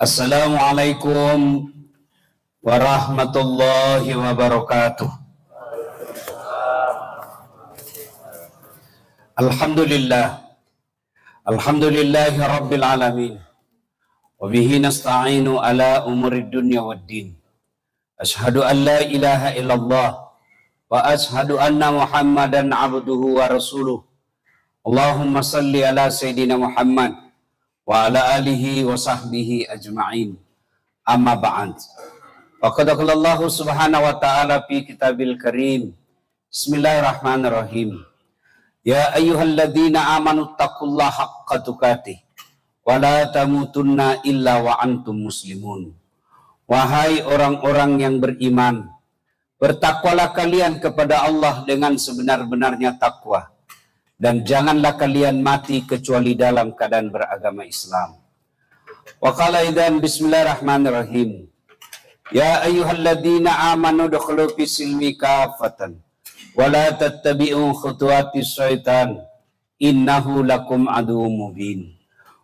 Assalamualaikum warahmatullahi wabarakatuh. Alhamdulillah. Alhamdulillahi rabbil alamin. Wa bihi nasta'inu ala umurid dunya waddin. Ashhadu an la ilaha illallah wa ashhadu anna Muhammadan abduhu wa rasuluh. Allahumma salli ala Sayyidina Muhammad wa ala alihi wa sahbihi ajma'in. Amma ba'd. Faqad qala Allah subhanahu wa ta'ala fi kitabil karim. Bismillahirrahmanirrahim. Ya ayyuhalladzina amanu taqullaha haqqa tuqatih wa la tamutunna illa wa antum muslimun. Wahai orang-orang yang beriman, bertakwalah kalian kepada Allah dengan sebenar-benarnya takwa, dan janganlah kalian mati kecuali dalam keadaan beragama Islam. Wa qala idzan bismillahirrahmanirrahim. Ya ayyuhalladzina amanu dukhulu fis silmi kafatan wa la tattabi'u khutuwatis syaitan innahu lakum aduwwum mubin.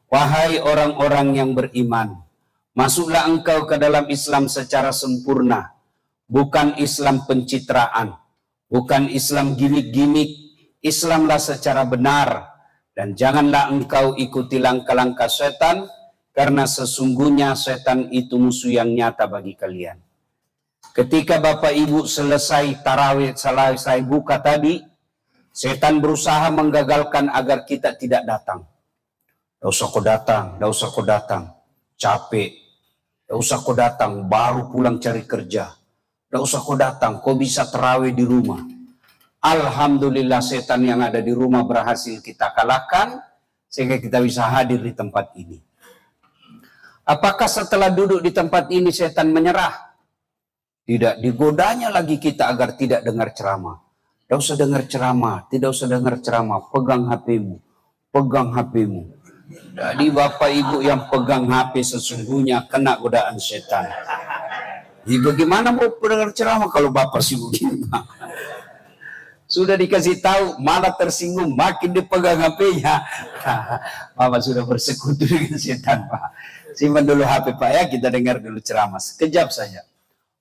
Wahai orang-orang yang beriman, masuklah engkau ke dalam Islam secara sempurna, bukan Islam pencitraan, bukan Islam gimik-gimik. Islamlah secara benar, dan janganlah engkau ikuti langkah-langkah setan, karena sesungguhnya setan itu musuh yang nyata bagi kalian. Ketika Bapak Ibu selesai tarawih, selesai buka tadi, setan berusaha menggagalkan agar kita tidak datang. Tidak usah kau datang, tidak usah kau datang, capek. Tidak usah kau datang, baru pulang cari kerja. Tidak usah kau datang, kau bisa tarawih di rumah. Alhamdulillah setan yang ada di rumah berhasil kita kalahkan, sehingga kita bisa hadir di tempat ini. Apakah setelah duduk di tempat ini setan menyerah? Tidak, digodanya lagi kita agar tidak dengar ceramah. Tidak usah dengar ceramah, tidak usah dengar ceramah, pegang HP-mu, pegang HP-mu. Jadi Bapak Ibu yang pegang HP sesungguhnya kena godaan setan. Jadi bagaimana mau dengar ceramah kalau Bapak sibuk gini? Sudah dikasih tahu, malah tersinggung, makin dipegang HP-nya. Bapak sudah bersekutu dengan setan, Pak. Simpan dulu HP, Pak, ya. Kita dengar dulu ceramah. Sekejap saja.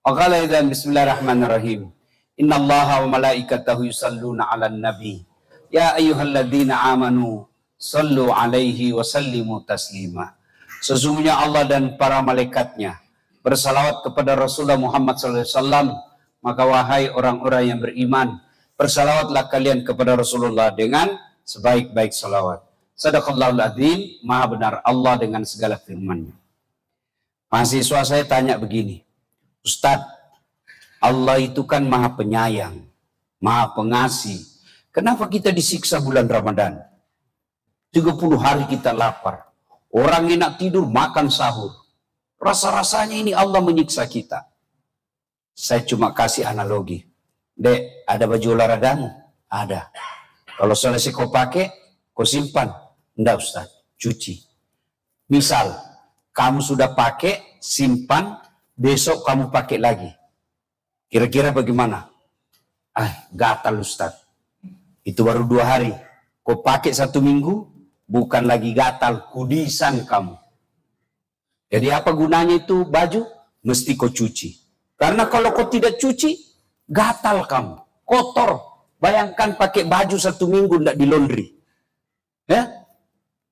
Waqala idzan bismillahirrahmanirrahim. Innallaha wa malaikatahu yusalluna 'alan nabi. Ya ayyuhalladzina amanu sallu 'alaihi wa sallimu taslima. Sesungguhnya Allah dan para malaikatnya bersalawat kepada Rasulullah Muhammad SAW. Maka wahai orang-orang yang beriman, bersalawatlah kalian kepada Rasulullah dengan sebaik-baik salawat. Sadaqallahul adzim, maha benar Allah dengan segala firman-Nya. Mahasiswa saya tanya begini, Ustadz, Allah itu kan maha penyayang, maha pengasih. Kenapa kita disiksa bulan Ramadan? 30 hari kita lapar. Orang enak tidur, makan sahur. Rasa-rasanya ini Allah menyiksa kita. Saya cuma kasih analogi. Dek, ada baju olahragamu? Ada. Kalau selesai kau pakai, kau simpan. Enggak, Ustaz, cuci. Misal, kamu sudah pakai, simpan, besok kamu pakai lagi. Kira-kira bagaimana? Gatal, Ustaz. Itu baru 2 hari. Kau pakai 1 minggu, bukan lagi gatal, kudisan kamu. Jadi apa gunanya itu baju? Mesti kau cuci. Karena kalau kau tidak cuci, gatal kamu, kotor. Bayangkan pakai baju 1 minggu tidak di laundry. Ya?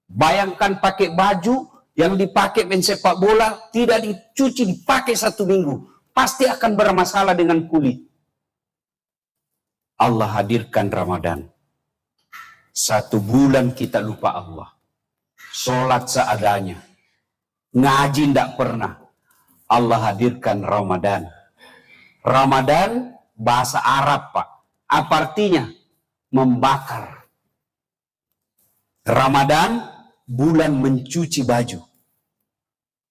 Bayangkan pakai baju yang dipakai main sepak bola, tidak dicuci, dipakai 1 minggu. Pasti akan bermasalah dengan kulit. Allah hadirkan Ramadan. 1 bulan kita lupa Allah. Sholat seadanya. Ngaji tidak pernah. Allah hadirkan Ramadan. Ramadan bahasa Arab, Pak. Apa artinya? Membakar. Ramadan bulan mencuci baju.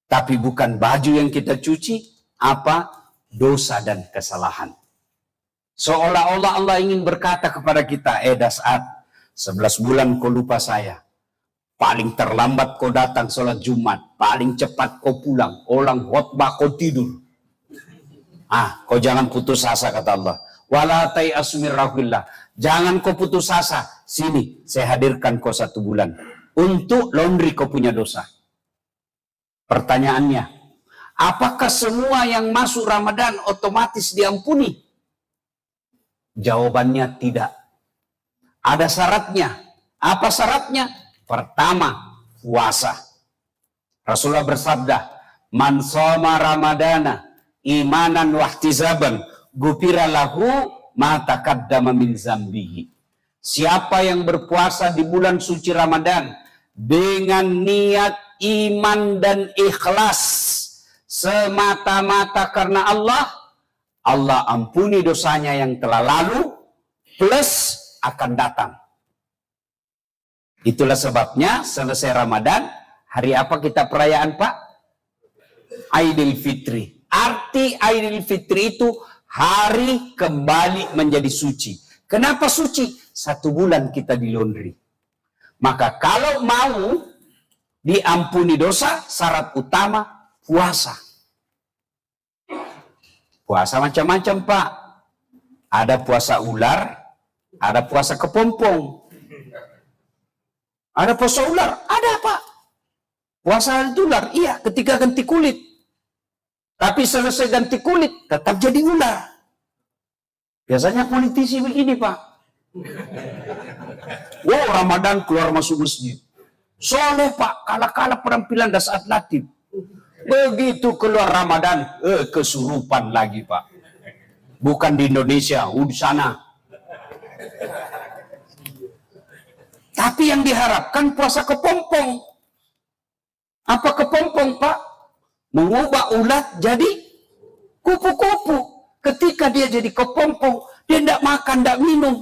Tapi bukan baju yang kita cuci, apa? Dosa dan kesalahan. Seolah-olah Allah ingin berkata kepada kita, Das'ad, 11 bulan kau lupa saya. Paling terlambat kau datang sholat Jumat. Paling cepat kau pulang. Orang khotbah kau tidur. Kau jangan putus asa, kata Allah. Wala tai'asu min rauhillah. Jangan kau putus asa. Sini, saya hadirkan kau 1 bulan. Untuk laundry kau punya dosa. Pertanyaannya, apakah semua yang masuk Ramadan otomatis diampuni? Jawabannya tidak. Ada syaratnya. Apa syaratnya? Pertama, puasa. Rasulullah bersabda, "Man shoma Ramadana imanan wahtisaban, ghufira lahu ma taqaddama min zambihi." Siapa yang berpuasa di bulan suci Ramadan dengan niat iman dan ikhlas semata-mata karena Allah, Allah ampuni dosanya yang telah lalu plus akan datang. Itulah sebabnya selesai Ramadan, hari apa kita perayaan, Pak? Aidil Fitri. Arti Aidil Fitri itu hari kembali menjadi suci. Kenapa suci? 1 bulan kita di laundry. Maka kalau mau diampuni dosa, syarat utama puasa. Puasa macam-macam, Pak. Ada puasa ular, ada puasa kepompong. Ada puasa ular, ada, Pak. Puasa ular, iya, ketika ganti kulit. Tapi selesai ganti kulit, tetap jadi ular. Biasanya politisi begini, Pak. Wow, Ramadan keluar masuk masjid. Soleh, Pak, kalah-kalah penampilan dan saat latih. Begitu keluar Ramadan, kesurupan lagi, Pak. Bukan di Indonesia, di sana. Tapi yang diharapkan puasa kepompong. Apa kepompong, Pak? Mengubah ulat jadi kupu-kupu. Ketika dia jadi kepompong, dia tidak makan, tidak minum.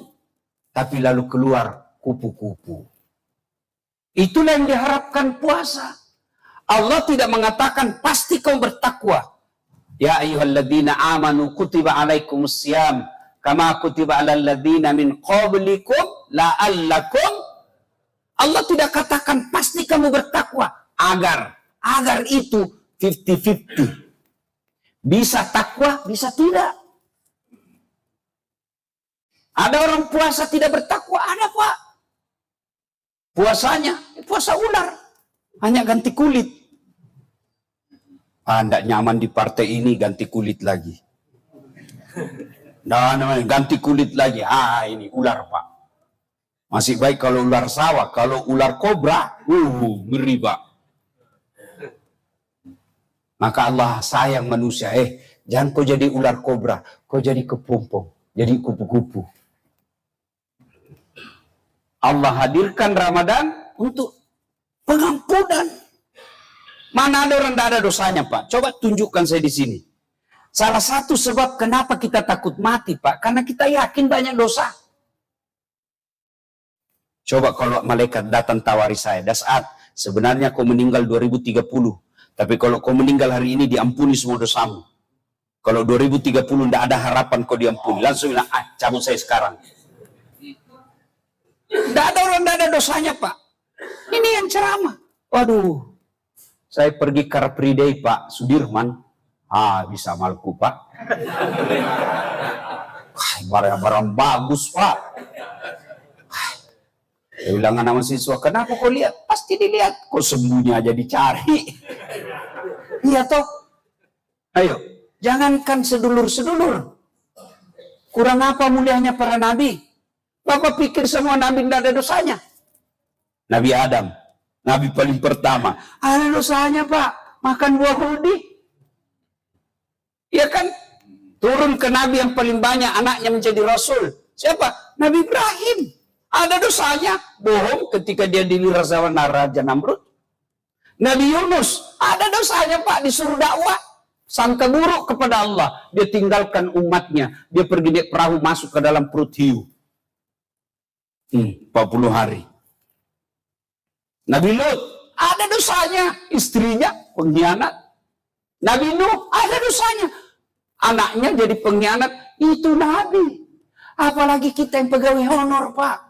Tapi lalu keluar kupu-kupu. Itulah yang diharapkan puasa. Allah tidak mengatakan pasti kau bertakwa. Ya ayyuhalladzina amanu kutiba alaikumusiyam kama kutiba alal ladzina min qablikum la'allakum. Allah tidak katakan pasti kamu bertakwa, agar itu 50-50. Bisa takwa, bisa tidak. Ada orang puasa tidak bertakwa, ada, Pak. Puasanya puasa ular, hanya ganti kulit. Tidak nyaman di partai ini, ganti kulit lagi. Nah, ganti kulit lagi. Ini ular, Pak. Masih baik kalau ular sawah, kalau ular kobra, ngeri, Pak. Maka Allah sayang manusia, jangan kau jadi ular kobra, kau jadi kepompong, jadi kupu-kupu. Allah hadirkan Ramadan untuk pengampunan. Mana ada orang tidak ada dosanya, Pak? Coba tunjukkan saya di sini. Salah satu sebab kenapa kita takut mati, Pak, karena kita yakin banyak dosa. Coba kalau malaikat datang tawari saya, Das'ad, sebenarnya kau meninggal 2030, tapi kalau kau meninggal hari ini diampuni semua dosamu. Kalau 2030 tidak ada harapan kau diampuni, langsung bilang, cabut saya sekarang. Tidak ada orang, tidak ada dosanya, Pak. Ini yang ceramah. Waduh, saya pergi Car Free Day, Pak, Sudirman. Bisa malku, Pak. Barang-barang bagus, Pak. Saya bilang sama siswa, kenapa kau lihat? Pasti dilihat. Kok sembunyi aja dicari. Iya toh. Ayo, jangankan sedulur-sedulur. Kurang apa mulianya para nabi? Bapak pikir semua nabi tidak ada dosanya? Nabi Adam, nabi paling pertama. Ada dosanya, Pak. Makan buah hudi. Iya kan? Turun ke nabi yang paling banyak anaknya menjadi rasul. Siapa? Nabi Ibrahim. Ada dosanya, bohong ketika dia dilihat sama Raja Namrud. Nabi Yunus, ada dosanya, Pak, disuruh dakwah. Sangka buruk kepada Allah. Dia tinggalkan umatnya. Dia pergi naik perahu masuk ke dalam perut hiu. 40 hari. Nabi Lut, ada dosanya. Istrinya pengkhianat. Nabi Nuh, ada dosanya. Anaknya jadi pengkhianat. Itu Nabi. Apalagi kita yang pegawai honor, Pak.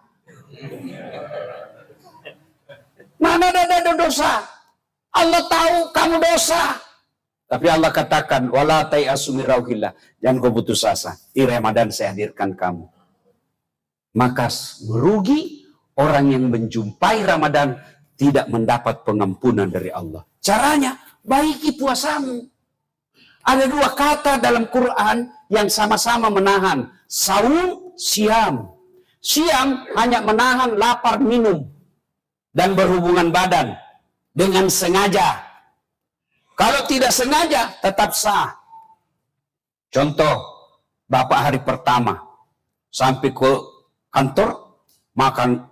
Mana ada dosa? Allah tahu kamu dosa. Tapi Allah katakan, wala tai'asu min rauhillah. Jangan kau putus asa. Di Ramadan saya hadirkan kamu. Maka merugi orang yang menjumpai Ramadan tidak mendapat pengampunan dari Allah. Caranya baiki puasamu. Ada dua kata dalam Quran yang sama-sama menahan. Saum, siam. Siam hanya menahan lapar minum dan berhubungan badan dengan sengaja. Kalau tidak sengaja tetap sah. Contoh, Bapak hari pertama sampai ke kantor makan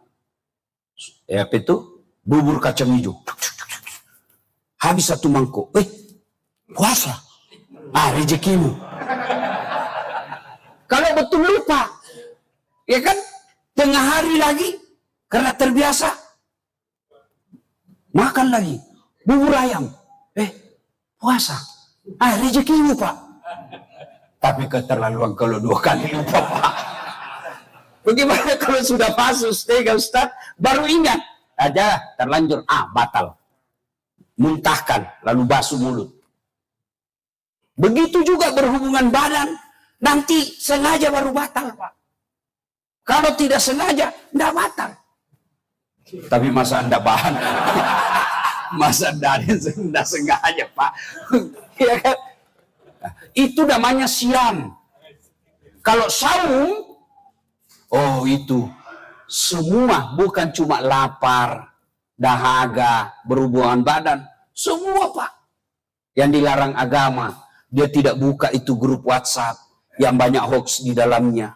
apa itu? Bubur kacang hijau. Habis satu mangkok. Puasa. Rezekimu. Kalau betul lupa, ya kan? Tengah hari lagi, karena terbiasa, makan lagi bubur ayam. Puasa. Rezekimu, Pak. Tapi keterlaluan kalau 2 kali lupa, Pak. Bagaimana kalau sudah pasus, Ustaz, baru ingat aja terlanjur, batal. Muntahkan, lalu basuh mulut. Begitu juga berhubungan badan, nanti sengaja baru batal, Pak. Kalau tidak sengaja, tidak batal. Tapi masa Anda bahan? Masa Anda sengaja, Pak? Ya kan? Itu namanya siam. Kalau saum, itu semua, bukan cuma lapar, dahaga, berhubungan badan. Semua, Pak. Yang dilarang agama. Dia tidak buka itu grup WhatsApp yang banyak hoax di dalamnya.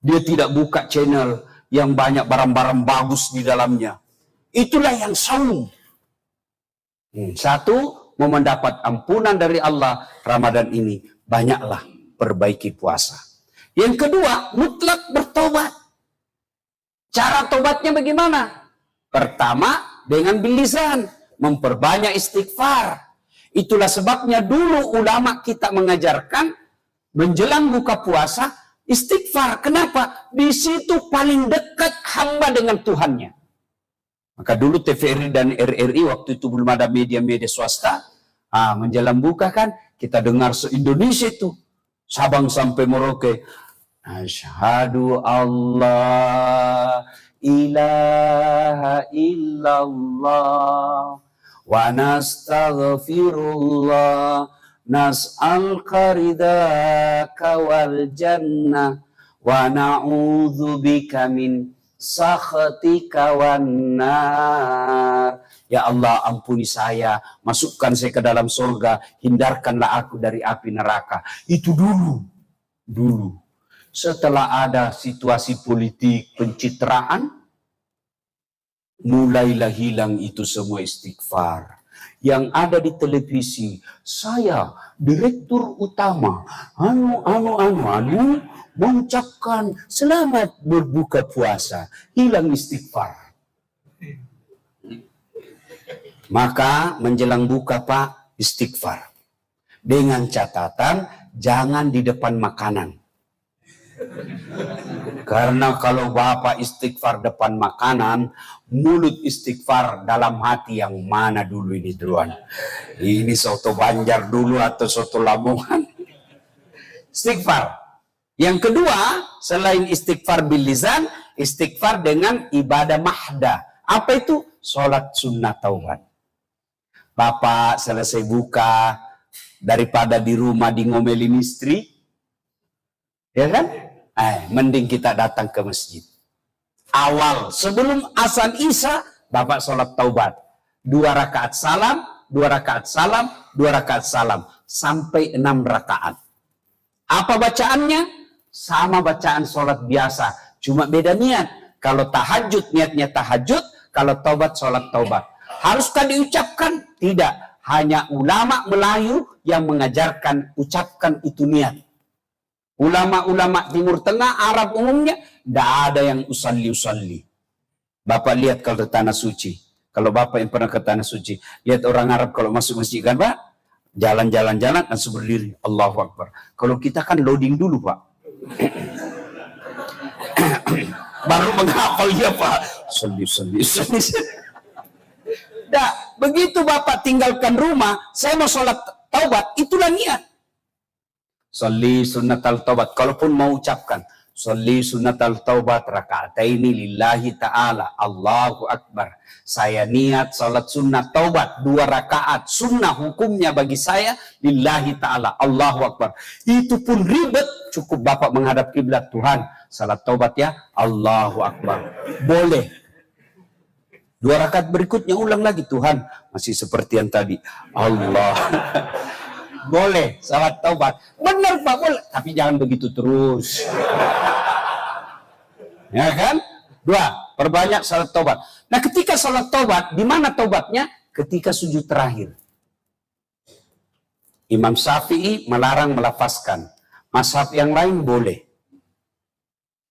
Dia tidak buka channel yang banyak barang-barang bagus di dalamnya. Itulah yang saum. Satu, mau mendapat ampunan dari Allah Ramadan ini, banyaklah perbaiki puasa. Yang kedua, mutlak bertobat. Cara tobatnya bagaimana? Pertama, dengan bilisan, memperbanyak istighfar. Itulah sebabnya dulu ulama kita mengajarkan menjelang buka puasa istighfar. Kenapa? Di situ paling dekat hamba dengan Tuhannya. Maka dulu TVRI dan RRI waktu itu belum ada media-media swasta. Menjelang buka kan kita dengar se-Indonesia itu, Sabang sampai Merauke. Asyhadu Allah ilaha illallah wa nastaghfirullah nas'alka ridaka wal jannah wa na'udzubika min sakhatika wan nar. Ya Allah, ampuni saya, masukkan saya ke dalam surga, hindarkanlah aku dari api neraka. Itu dulu. Setelah ada situasi politik pencitraan, mulailah hilang itu semua istighfar. Yang ada di televisi, saya direktur utama mengucapkan selamat berbuka puasa, hilang istighfar. Maka menjelang buka, Pak, istighfar. Dengan catatan jangan di depan makanan. Karena kalau Bapak istighfar depan makanan, mulut istighfar dalam hati yang mana dulu ini duluan? Ini soto Banjar dulu atau soto Lamongan? Istighfar. Yang kedua, selain istighfar bil lisan, istighfar dengan ibadah mahda. Apa itu? Sholat sunnah taubat. Bapak selesai buka, daripada di rumah di ngomelin istri, ya kan? Mending kita datang ke masjid. Awal, sebelum azan Isya, Bapak sholat taubat. 2 rakaat salam, 2 rakaat salam, 2 rakaat salam. Sampai 6 rakaat. Apa bacaannya? Sama bacaan sholat biasa. Cuma beda niat. Kalau tahajud, niatnya tahajud. Kalau taubat, sholat taubat. Haruskah diucapkan? Tidak. Hanya ulama Melayu yang mengajarkan ucapkan itu niat. Ulama-ulama Timur Tengah, Arab umumnya, tidak ada yang usalli. Bapak lihat kalau ke Tanah Suci. Kalau Bapak yang pernah ke Tanah Suci, lihat orang Arab kalau masuk masjid kan, Pak? Jalan-jalan langsung berdiri. Allahu Akbar. Kalau kita kan loading dulu, Pak. Baru menghafal ya, Pak. Salli. Nah, begitu Bapak tinggalkan rumah, saya mau sholat taubat, itulah niat. Salli sunnatal taubat. Kalaupun mau ucapkan, Sholli sunatal taubat raka'ataini lillahi ta'ala. Allahu Akbar. Saya niat salat sunnah taubat 2 rakaat. Sunnah hukumnya bagi saya lillahi ta'ala. Allahu Akbar. Itu pun ribet. Cukup Bapak menghadap kiblat. Tuhan, salat taubat ya. Allahu Akbar. Boleh. 2 rakaat berikutnya ulang lagi. Tuhan, masih seperti yang tadi. Allah. Boleh salat taubat. Benar Pak, boleh. Tapi jangan begitu terus. Ya kan? 2, perbanyak salat taubat. Nah, ketika salat taubat, di mana taubatnya? Ketika sujud terakhir. Imam Syafi'i melarang melafazkan. Mazhab yang lain boleh.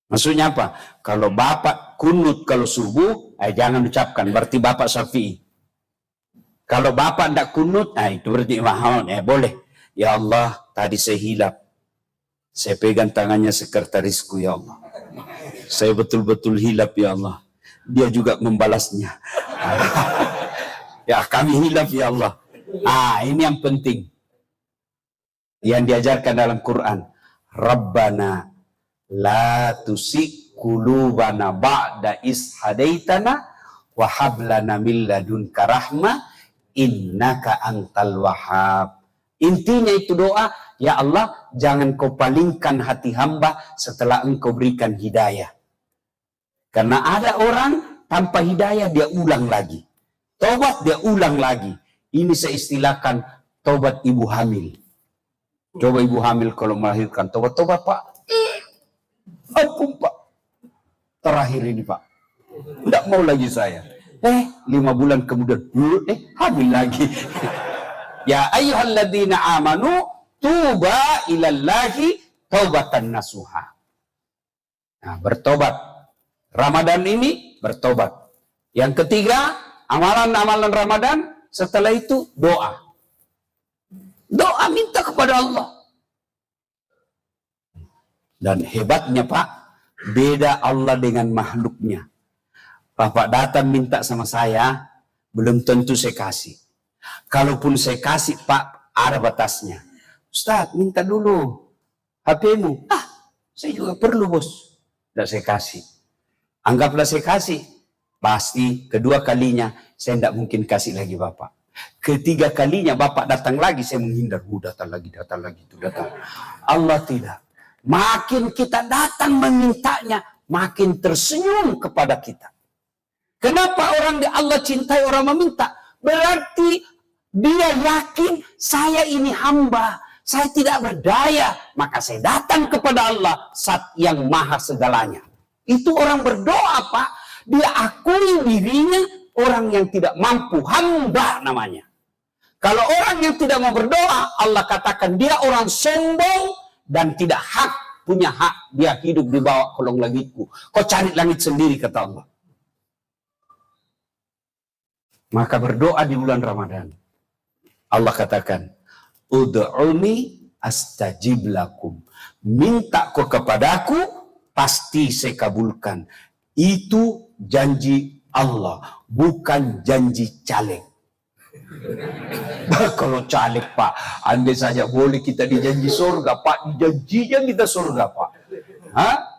Maksudnya apa? Kalau Bapak kunut kalau subuh, jangan ucapkan. Berarti Bapak Syafi'i. Kalau Bapak tidak kunut, itu berarti boleh. Ya Allah, tadi saya hilap. Saya pegang tangannya sekretarisku, ya Allah. Saya betul-betul hilap, ya Allah. Dia juga membalasnya. Ya, kami hilap, ya Allah. Ini yang penting. Yang diajarkan dalam Quran. Rabbana la tusik qulubana ba'da is hadaitana wa hab lana min ladunka rahmah innaka antal wahhab. Intinya itu doa, ya Allah, jangan kau palingkan hati hamba setelah engkau berikan hidayah. Karena ada orang tanpa hidayah dia ulang lagi. Taubat dia ulang lagi. Ini saya istilahkan taubat ibu hamil. Coba ibu hamil kalau melahirkan, taubat Pak. Ampun Pak. Terakhir ini Pak. Tidak mau lagi saya. 5 bulan kemudian, hamil lagi. Ya ayyuhalladzina amanu tuba ilallahi taubatan nasuha. Nah, bertobat. Ramadan ini bertobat. Yang ketiga, amalan-amalan Ramadan, setelah itu doa. Doa minta kepada Allah. Dan hebatnya Pak, beda Allah dengan makhluknya. Bapak datang minta sama saya, belum tentu saya kasih. Kalaupun saya kasih Pak, ada batasnya. Ustaz, minta dulu HP-mu. Saya juga perlu bos. Dan saya kasih. Anggaplah saya kasih. Pasti kedua kalinya saya tidak mungkin kasih lagi Bapak. Ketiga kalinya Bapak datang lagi, saya menghindar. Datang lagi, itu datang. Allah tidak. Makin kita datang memintanya, makin tersenyum kepada kita. Kenapa orang Allah cintai orang meminta? Berarti dia yakin saya ini hamba, saya tidak berdaya, maka saya datang kepada Allah Zat yang maha segalanya. Itu orang berdoa Pak, dia akui dirinya orang yang tidak mampu, hamba namanya. Kalau orang yang tidak mau berdoa, Allah katakan dia orang sombong dan tidak punya hak, dia hidup di bawah kolong langitku. Kau cari langit sendiri, kata Allah. Maka berdoa di bulan Ramadan. Allah katakan, ud'uni astajib lakum. Minta kau kepadaku, pasti saya kabulkan. Itu janji Allah, bukan janji caleg. Kalau caleg Pak, andai saja boleh kita dijanji surga Pak, dijanjinya kita surga Pak.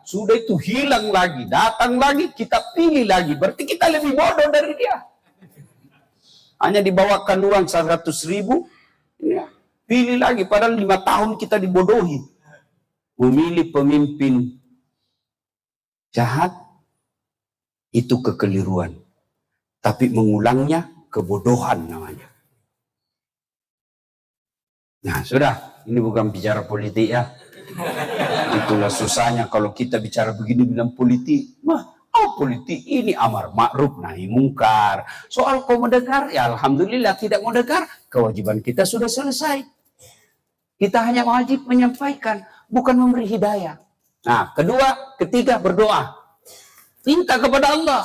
Sudah itu hilang lagi, datang lagi, kita pilih lagi. Berarti kita lebih bodoh dari dia. Hanya dibawakan uang 100.000, ya, pilih lagi. Padahal 5 tahun kita dibodohi. Memilih pemimpin jahat, itu kekeliruan. Tapi mengulangnya, kebodohan namanya. Nah, sudah. Ini bukan bicara politik ya. Itulah susahnya kalau kita bicara begini bilang politik. Politik ini amar ma'ruf nahi mungkar. Soal kau mendengar, ya alhamdulillah. Tidak mau dengar, kewajiban kita sudah selesai. Kita hanya wajib menyampaikan, bukan memberi hidayah. Nah, kedua, ketiga berdoa. Minta kepada Allah.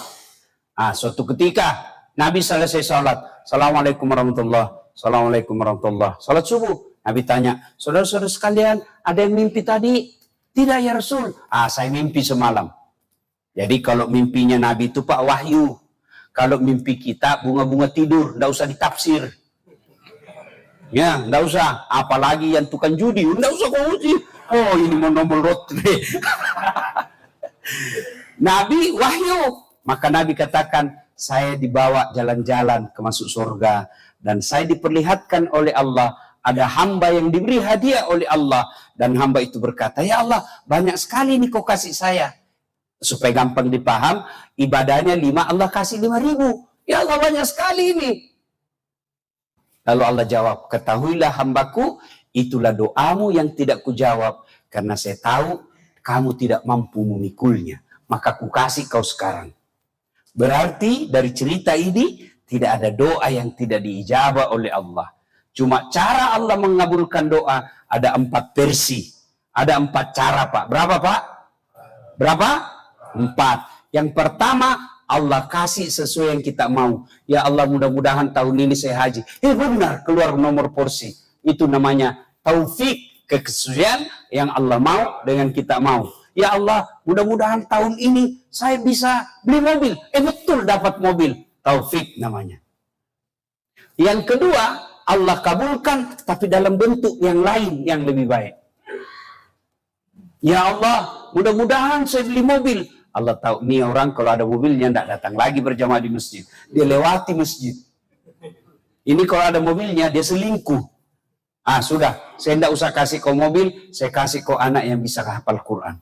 Suatu ketika Nabi selesai salat. Assalamualaikum warahmatullahi. Assalamualaikum warahmatullahi. Salat subuh. Nabi tanya, saudara-saudara sekalian, ada yang mimpi tadi? Tidak ya Rasul. Saya mimpi semalam. Jadi kalau mimpinya Nabi itu Pak wahyu. Kalau mimpi kita bunga-bunga tidur, enggak usah ditafsir. Ya, enggak usah. Apalagi yang tukang judi, enggak usah kau uji. Oh, ini mau nomor lotre. Nabi wahyu. Maka Nabi katakan, saya dibawa jalan-jalan ke masuk surga. Dan saya diperlihatkan oleh Allah, ada hamba yang diberi hadiah oleh Allah. Dan hamba itu berkata, ya Allah, banyak sekali nih kau kasih saya. Supaya gampang dipaham, ibadahnya 5, Allah kasih 5.000. Ya Allah, banyak sekali ini. Lalu Allah jawab, ketahuilah hambaku, itulah doamu yang tidak kujawab. Karena saya tahu kamu tidak mampu memikulnya. Maka ku kasih kau sekarang. Berarti dari cerita ini tidak ada doa yang tidak diijabah oleh Allah. Cuma cara Allah mengabulkan doa ada 4 versi. Ada 4 cara, Pak. Berapa, Pak? Berapa? 4. Yang pertama, Allah kasih sesuai yang kita mau. Ya Allah, mudah-mudahan tahun ini saya haji. Benar, keluar nomor porsi. Itu namanya taufik, kesesuaian yang Allah mau dengan kita mau. Ya Allah, mudah-mudahan tahun ini saya bisa beli mobil. Betul, dapat mobil. Taufik namanya. Yang kedua, Allah kabulkan tapi dalam bentuk yang lain yang lebih baik. Ya Allah, mudah-mudahan saya beli mobil. Allah tahu nih orang kalau ada mobilnya tidak datang lagi berjamaah di masjid. Dia lewati masjid. Ini kalau ada mobilnya dia selingkuh. Sudah, saya tidak usah kasih kau mobil, saya kasih kau anak yang bisa hafal Quran.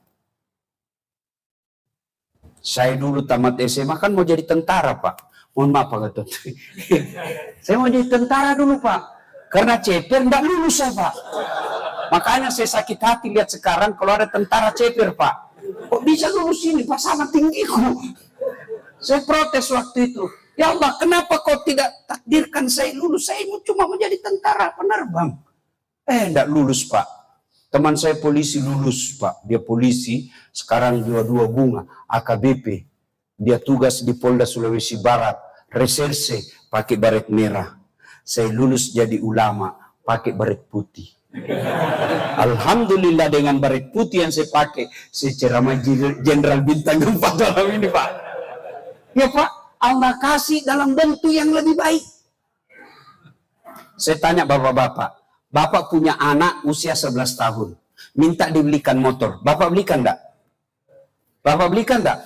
Saya dulu tamat SMA kan mau jadi tentara, Pak. Mohon maaf, Pak Gatot. Saya mau jadi tentara dulu, Pak. Karena ceper tidak lulus saya, Pak. Makanya saya sakit hati lihat sekarang kalau ada tentara ceper, Pak. Kok bisa lulus ini, Pak, sama tinggiku. Saya protes waktu itu. Ya Allah, kenapa kau tidak takdirkan saya lulus? Saya cuma menjadi tentara penerbang. Tidak lulus, Pak. Teman saya polisi lulus, Pak. Dia polisi, sekarang dua bunga, AKBP. Dia tugas di Polda Sulawesi Barat, reserse, pakai baret merah. Saya lulus jadi ulama, pakai baret putih. Alhamdulillah dengan baret putih yang saya pakai, saya ceramah Jenderal Bintang 4 malam ini, Pak. Ya, Pak, Allah kasih dalam bentuk yang lebih baik. Saya tanya bapak-bapak, Bapak punya anak usia 11 tahun. Minta dibelikan motor. Bapak belikan enggak? Bapak belikan enggak?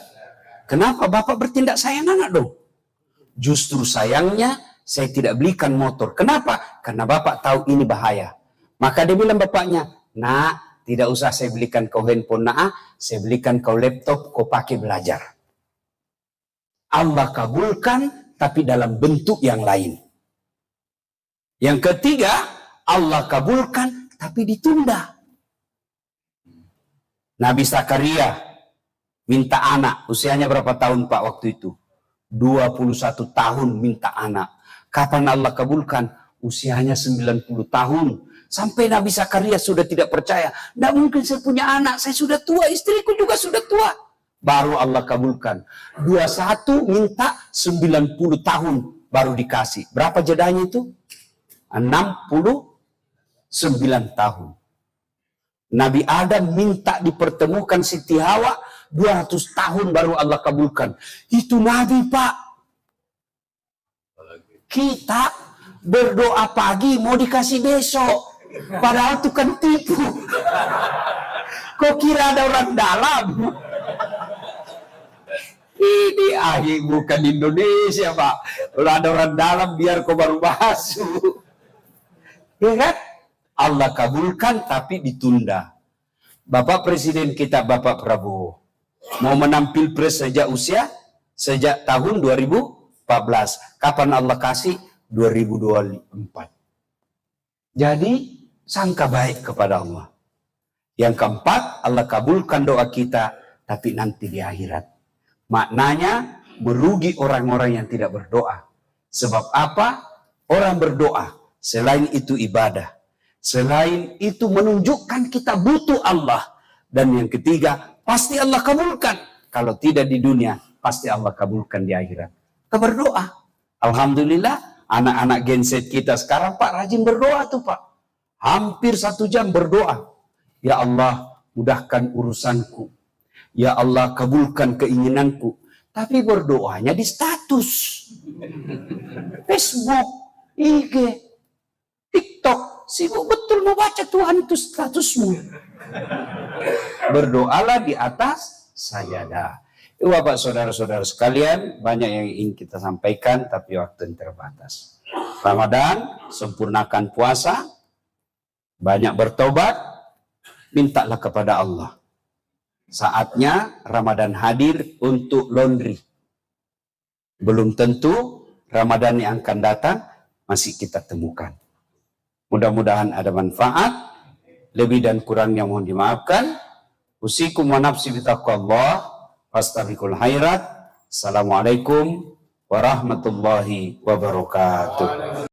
Kenapa Bapak bertindak sayang anak dong? Justru sayangnya saya tidak belikan motor. Kenapa? Karena Bapak tahu ini bahaya. Maka dia bilang bapaknya, nak, tidak usah saya belikan kau handphone, nak, saya belikan kau laptop, kau pakai belajar. Allah kabulkan, tapi dalam bentuk yang lain. Yang ketiga, Allah kabulkan tapi ditunda. Nabi Zakaria minta anak, usianya berapa tahun, Pak, waktu itu? 21 tahun minta anak. Kapan Allah kabulkan? Usianya 90 tahun. Sampai Nabi Zakaria sudah tidak percaya. Tidak mungkin saya punya anak, saya sudah tua, istriku juga sudah tua. Baru Allah kabulkan. 21 minta 90 tahun baru dikasih. Berapa jedanya itu? 69 tahun. Nabi Adam minta dipertemukan Siti Hawa 200 tahun baru Allah kabulkan. Itu Nabi, Pak. Kita berdoa pagi mau dikasih besok. Padahal itu kan tipu. Kok kira ada orang dalam? Ini bukan Indonesia, Pak. Kalau ada orang dalam biar kau baru masuk. Ya kan? Allah kabulkan tapi ditunda. Bapak Presiden kita, Bapak Prabowo, mau menampil pres sejak tahun 2014. Kapan Allah kasih? 2024. Jadi sangka baik kepada Allah. Yang keempat, Allah kabulkan doa kita tapi nanti di akhirat. Maknanya merugi orang-orang yang tidak berdoa. Sebab apa? Orang berdoa, selain itu ibadah. Selain itu menunjukkan kita butuh Allah. Dan yang ketiga, pasti Allah kabulkan. Kalau tidak di dunia, pasti Allah kabulkan di akhirat. Kita berdoa. Alhamdulillah, anak-anak Gen Z kita sekarang, Pak, rajin berdoa tuh, Pak. Hampir 1 jam berdoa. Ya Allah, mudahkan urusanku. Ya Allah, kabulkan keinginanku. Tapi berdoanya di status. Facebook, IG, TikTok. Sibuk betul mau baca Tuhan itu statusmu. berdoalah di atas sajadah. Bapak saudara-saudara sekalian, banyak yang ingin kita sampaikan tapi waktu yang terbatas. Ramadan, sempurnakan puasa, banyak bertobat, mintalah kepada Allah. Saatnya Ramadan hadir untuk laundry. Belum tentu Ramadan yang akan datang masih kita temukan. Mudah-mudahan ada manfaat. Lebih dan kurangnya mohon dimaafkan. Usikum wa nafsi bitaqwallah. Fastabiqul khairat. Assalamualaikum warahmatullahi wabarakatuh.